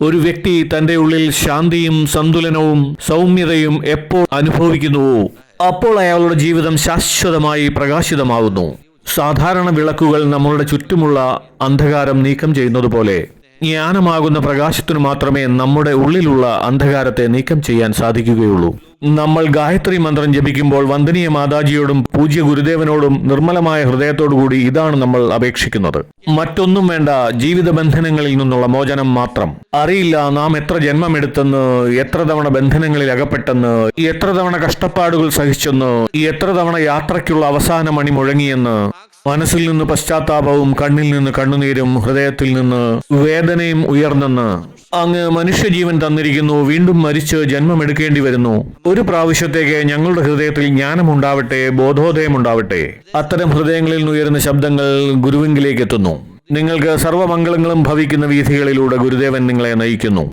ഒരു വ്യക്തി തന്റെ ഉള്ളിൽ ശാന്തിയും സന്തുലനവും സൗമ്യതയും എപ്പോൾ അനുഭവിക്കുന്നുവോ അപ്പോൾ അയാളുടെ ജീവിതം ശാശ്വതമായി പ്രകാശിതമാകുന്നു. സാധാരണ വിളക്കുകൾ നമ്മളുടെ ചുറ്റുമുള്ള അന്ധകാരം നീക്കം ചെയ്യുന്നത് പോലെ ജ്ഞാനമാകുന്ന പ്രകാശത്തിനു മാത്രമേ നമ്മുടെ ഉള്ളിലുള്ള അന്ധകാരത്തെ നീക്കം ചെയ്യാൻ സാധിക്കുകയുള്ളൂ. നമ്മൾ ഗായത്രി മന്ത്രം ജപിക്കുമ്പോൾ വന്ദനീയ മാതാജിയോടും പൂജ്യ ഗുരുദേവനോടും നിർമ്മലമായ ഹൃദയത്തോടുകൂടി ഇതാണ് നമ്മൾ അപേക്ഷിക്കുന്നത്. മറ്റൊന്നും വേണ്ട, ജീവിത ബന്ധനങ്ങളിൽ നിന്നുള്ള മോചനം മാത്രം. അറിയില്ല നാം എത്ര ജന്മമെടുത്തെന്ന്, എത്ര തവണ ബന്ധനങ്ങളിൽ അകപ്പെട്ടെന്ന്, എത്ര തവണ കഷ്ടപ്പാടുകൾ സഹിച്ചെന്ന്, എത്ര തവണ യാത്രയ്ക്കുള്ള അവസാന മണി മുഴങ്ങിയെന്ന്. മനസ്സിൽ നിന്ന് പശ്ചാത്താപവും കണ്ണിൽ നിന്ന് കണ്ണുനീരും ഹൃദയത്തിൽ നിന്ന് വേദനയും ഉയർന്നെന്ന്. അങ്ങ് മനുഷ്യജീവൻ തന്നിരിക്കുന്നു, വീണ്ടും മരിച്ച് ജന്മമെടുക്കേണ്ടി വരുന്നു. ഒരു പ്രാവശ്യത്തേക്ക് ഞങ്ങളുടെ ഹൃദയത്തിൽ ജ്ഞാനമുണ്ടാവട്ടെ, ബോധോദയമുണ്ടാവട്ടെ. അത്തരം ഹൃദയങ്ങളിൽ നിന്ന് ഉയരുന്ന ശബ്ദങ്ങൾ ഗുരുവിങ്കിലേക്ക് എത്തുന്നു. നിങ്ങൾക്ക് സർവ്വമംഗളങ്ങളും ഭവിക്കുന്ന വീഥികളിലൂടെ ഗുരുദേവൻ നിങ്ങളെ നയിക്കുന്നു.